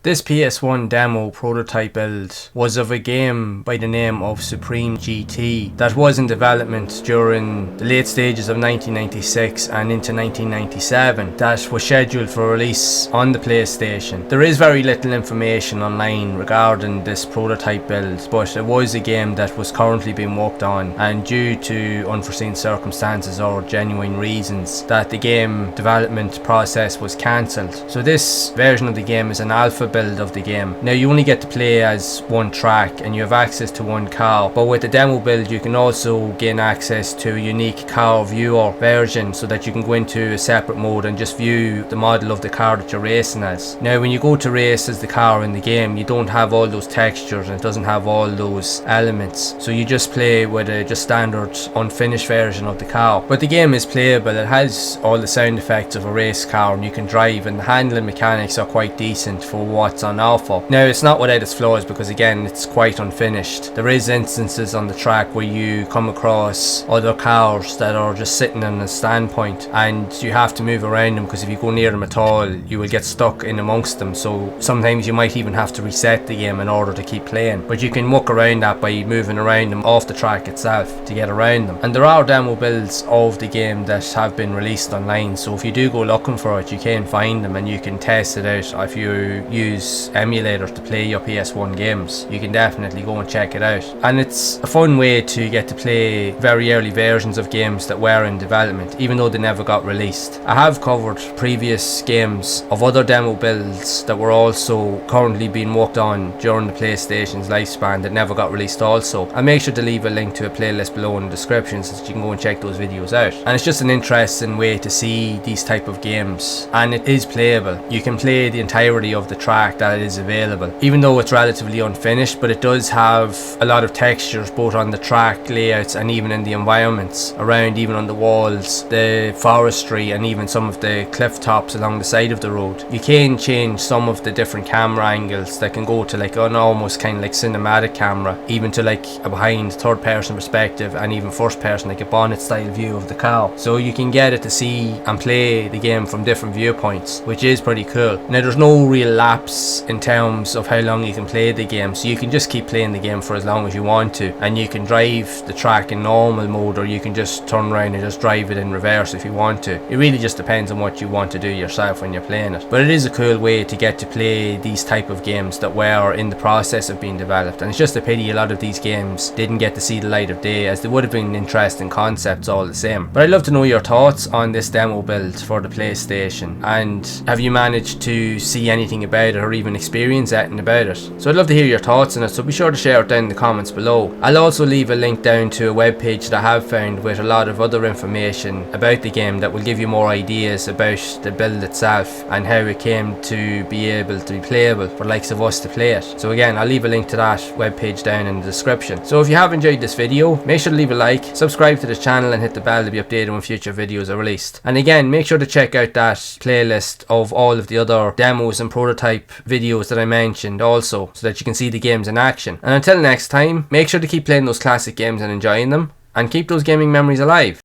This PS1 demo prototype build was of a game by the name of Supreme GT that was in development during the late stages of 1996 and into 1997 that was scheduled for release on the PlayStation. There is very little information online regarding this prototype build, but it was a game that was currently being worked on, and due to unforeseen circumstances or genuine reasons that the game development process was cancelled. So this version of the game is an alpha build of the game. Now you only get to play as one track and you have access to one car, but with the demo build you can also gain access to a unique car viewer version so that you can go into a separate mode and just view the model of the car that you're racing as. Now when you go to race as the car in the game, you don't have all those textures and it doesn't have all those elements, so you just play with a just standard unfinished version of the car. But the game is playable, it has all the sound effects of a race car and you can drive, and the handling mechanics are quite decent for what's on offer. Now it's not without its flaws because again it's quite unfinished. There is instances on the track where you come across other cars that are just sitting on a standpoint and you have to move around them, because if you go near them at all you will get stuck in amongst them, so sometimes you might even have to reset the game in order to keep playing. But you can muck around that by moving around them off the track itself to get around them. And there are demo builds of the game that have been released online, so if you do go looking for it you can find them and you can test it out. If you use emulators to play your PS1 games, you can definitely go and check it out, and it's a fun way to get to play very early versions of games that were in development even though they never got released. I have covered previous games of other demo builds that were also currently being worked on during the PlayStation's lifespan that never got released also. I'll make sure to leave a link to a playlist below in the description so that you can go and check those videos out. And it's just an interesting way to see these type of games, and it is playable. You can play the entirety of the track that is available, even though it's relatively unfinished, but it does have a lot of textures both on the track layouts and even in the environments around, even on the walls, the forestry, and even some of the cliff tops along the side of the road. You can change some of the different camera angles that can go to like an almost kind of like cinematic camera, even to like a behind third person perspective and even first person, like a bonnet style view of the car. So you can get it to see and play the game from different viewpoints, which is pretty cool. Now there's no real lapse in terms of how long you can play the game, so you can just keep playing the game for as long as you want to, and you can drive the track in normal mode or you can just turn around and just drive it in reverse if you want to. It really just depends on what you want to do yourself when you're playing it, but it is a cool way to get to play these type of games that were in the process of being developed. And it's just a pity a lot of these games didn't get to see the light of day, as they would have been interesting concepts all the same. But I'd love to know your thoughts on this demo build for the PlayStation, and have you managed to see anything about it or even experience anything about it? So I'd love to hear your thoughts on it, so be sure to share it down in the comments below. I'll also leave a link down to a web page that I have found with a lot of other information about the game that will give you more ideas about the build itself and how it came to be able to be playable for the likes of us to play it. So again, I'll leave a link to that web page down in the description. So if you have enjoyed this video, make sure to leave a like, subscribe to this channel and hit the bell to be updated when future videos are released. And again, make sure to check out that playlist of all of the other demos and prototype videos that I mentioned also, so that you can see the games in action. And until next time, make sure to keep playing those classic games and enjoying them, and keep those gaming memories alive.